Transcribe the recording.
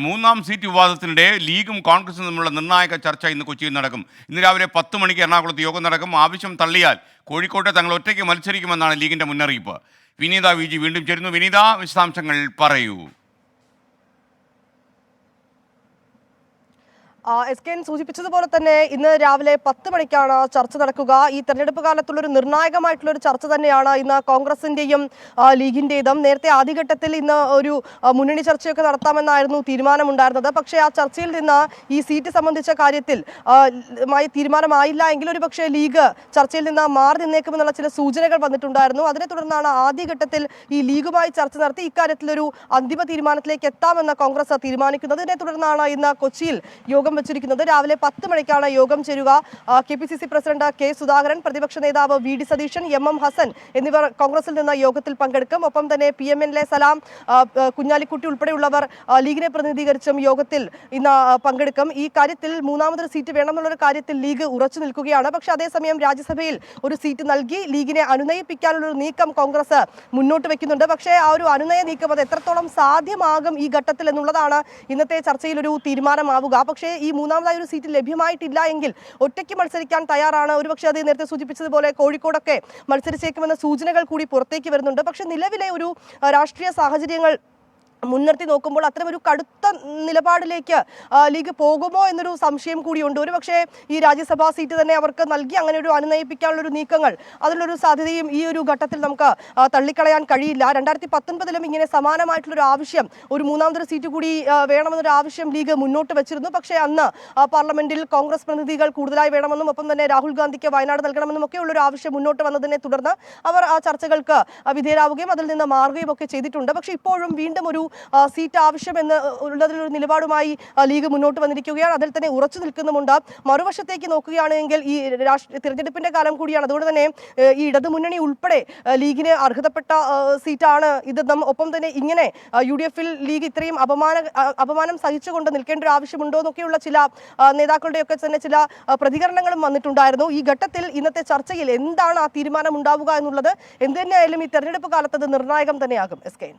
മൂന്നാം സീറ്റ് വിവാദത്തിനിടെ ലീഗും കോൺഗ്രസും തമ്മിലുള്ള നിർണായക ചർച്ച ഇന്ന് കൊച്ചിയിൽ നടക്കും. ഇന്ന് രാവിലെ 10 മണിക്ക് എറണാകുളത്ത് യോഗം നടക്കും. ആവശ്യം തള്ളിയാൽ കോഴിക്കോട്ടെ തങ്ങൾ ഒറ്റയ്ക്ക് മത്സരിക്കുമെന്നാണ് ലീഗിന്റെ മുന്നറിയിപ്പ്. വിനീത വി ജി വീണ്ടും ചേരുന്നു. വിനീത, വിശദാംശങ്ങൾ പറയൂ. SKN സൂചിപ്പിച്ചതുപോലെ തന്നെ ഇന്ന് രാവിലെ 10 മണിക്കാണ് ചർച്ച നടക്കുക. ഈ തെരഞ്ഞെടുപ്പ് കാലത്തുള്ളൊരു നിർണായകമായിട്ടുള്ളൊരു ചർച്ച തന്നെയാണ് ഇന്ന് കോൺഗ്രസിന്റെയും ലീഗിന്റേതും. നേരത്തെ ആദ്യഘട്ടത്തിൽ ഇന്ന് ഒരു മുന്നണി ചർച്ചയൊക്കെ നടത്താമെന്നായിരുന്നു തീരുമാനമുണ്ടായിരുന്നത്. പക്ഷേ ആ ചർച്ചയിൽ നിന്ന് ഈ സീറ്റ് സംബന്ധിച്ച കാര്യത്തിൽ തീരുമാനമായില്ല എങ്കിൽ ഒരു പക്ഷേ ലീഗ് ചർച്ചയിൽ നിന്ന് മാറി നിന്നേക്കുമെന്നുള്ള ചില സൂചനകൾ വന്നിട്ടുണ്ടായിരുന്നു. അതിനെ തുടർന്നാണ് ആദ്യഘട്ടത്തിൽ ഈ ലീഗുമായി ചർച്ച നടത്തി ഇക്കാര്യത്തിലൊരു അന്തിമ തീരുമാനത്തിലേക്ക് എത്താമെന്ന് കോൺഗ്രസ് തീരുമാനിക്കുന്നത്. ഇതിനെ തുടർന്നാണ് ഇന്ന് കൊച്ചിയിൽ യോഗം വെച്ചിരിക്കുന്നത്. രാവിലെ 10 മണിക്കാണ് യോഗം ചേരുക. KPCC പ്രസിഡന്റ് K സുധാകരൻ, പ്രതിപക്ഷ നേതാവ് VD സതീശൻ, MM ഹസൻ എന്നിവർ കോൺഗ്രസിൽ നിന്ന് യോഗത്തിൽ പങ്കെടുക്കും. ഒപ്പം തന്നെ PMNലെ സലാം, കുഞ്ഞാലിക്കുട്ടി ഉൾപ്പെടെയുള്ളവർ ലീഗിനെ പ്രതിനിധീകരിച്ചും യോഗത്തിൽ ഇന്ന് പങ്കെടുക്കും. ഈ കാര്യത്തിൽ മൂന്നാമതൊരു സീറ്റ് വേണമെന്നുള്ളൊരു കാര്യത്തിൽ ലീഗ് ഉറച്ചു നിൽക്കുകയാണ്. പക്ഷേ അതേസമയം രാജ്യസഭയിൽ ഒരു സീറ്റ് നൽകി ലീഗിനെ അനുനയിപ്പിക്കാനുള്ളൊരു നീക്കം കോൺഗ്രസ് മുന്നോട്ട് വെക്കുന്നുണ്ട്. പക്ഷേ ആ ഒരു അനുനയ നീക്കം അത് എത്രത്തോളം സാധ്യമാകും ഈ ഘട്ടത്തിൽ എന്നുള്ളതാണ് ഇന്നത്തെ ചർച്ചയിൽ ഒരു തീരുമാനമാവുക. പക്ഷേ ഈ മൂന്നാമതായി ഒരു സീറ്റ് ലഭ്യമായിട്ടില്ല എങ്കിൽ ഒറ്റയ്ക്ക് മത്സരിക്കാൻ തയ്യാറാണ്. ഒരുപക്ഷെ അത് നേരത്തെ സൂചിപ്പിച്ചതുപോലെ കോഴിക്കോടൊക്കെ മത്സരിച്ചേക്കുമെന്ന സൂചനകൾ കൂടി പുറത്തേക്ക് വരുന്നുണ്ട്. പക്ഷെ നിലവിലെ ഒരു രാഷ്ട്രീയ സാഹചര്യങ്ങൾ മുൻനിർത്തി നോക്കുമ്പോൾ അത്തരം ഒരു കടുത്ത നിലപാടിലേക്ക് ലീഗ് പോകുമോ എന്നൊരു സംശയം കൂടിയുണ്ട്. ഒരുപക്ഷെ ഈ രാജ്യസഭാ സീറ്റ് തന്നെ അവർക്ക് നൽകി അങ്ങനെ ഒരു അനുനയിപ്പിക്കാനുള്ളൊരു നീക്കങ്ങൾ അതിലൊരു സാധ്യതയും ഈ ഒരു ഘട്ടത്തിൽ നമുക്ക് തള്ളിക്കളയാൻ കഴിയില്ല. 2019 ഇങ്ങനെ സമാനമായിട്ടുള്ളൊരു ആവശ്യം, ഒരു മൂന്നാമതൊരു സീറ്റ് കൂടി വേണമെന്നൊരു ആവശ്യം ലീഗ് മുന്നോട്ട് വെച്ചിരുന്നു. പക്ഷേ അന്ന് പാർലമെന്റിൽ കോൺഗ്രസ് പ്രതിനിധികൾ കൂടുതലായി വേണമെന്നും ഒപ്പം തന്നെ രാഹുൽ ഗാന്ധിക്ക് വയനാട് നൽകണമെന്നും ഒക്കെ ഉള്ളൊരു ആവശ്യം മുന്നോട്ട് വന്നതിനെ തുടർന്ന് അവർ ആ ചർച്ചകൾക്ക് വിധേയരാവുകയും അതിൽ നിന്ന് മാറുകയും ഒക്കെ ചെയ്തിട്ടുണ്ട്. പക്ഷേ ഇപ്പോഴും വീണ്ടും ഒരു സീറ്റ് ആവശ്യമെന്ന് ഉള്ളതിലൊരു നിലപാടുമായി ലീഗ് മുന്നോട്ട് വന്നിരിക്കുകയാണ്. അതിൽ തന്നെ ഉറച്ചു നിൽക്കുന്നുമുണ്ട്. മറുവശത്തേക്ക് നോക്കുകയാണെങ്കിൽ ഈ തിരഞ്ഞെടുപ്പിന്റെ കാലം കൂടിയാണ്. അതുകൊണ്ട് തന്നെ ഈ ഇടതുമുന്നണി ഉൾപ്പെടെ ലീഗിന് അർഹതപ്പെട്ട സീറ്റാണ് ഇതെന്നും ഒപ്പം തന്നെ ഇങ്ങനെ UDF ലീഗ് ഇത്രയും അപമാനം സഹിച്ചുകൊണ്ട് നിൽക്കേണ്ട ഒരു ആവശ്യമുണ്ടോ എന്നൊക്കെയുള്ള ചില നേതാക്കളുടെയൊക്കെ തന്നെ ചില പ്രതികരണങ്ങളും വന്നിട്ടുണ്ടായിരുന്നു. ഈ ഘട്ടത്തിൽ ഇന്നത്തെ ചർച്ചയിൽ എന്താണ് ആ തീരുമാനം ഉണ്ടാവുക എന്നുള്ളത് എന്ത് തന്നെയായാലും ഈ തെരഞ്ഞെടുപ്പ് കാലത്ത് അത് നിർണായകം തന്നെയാകും. SKN.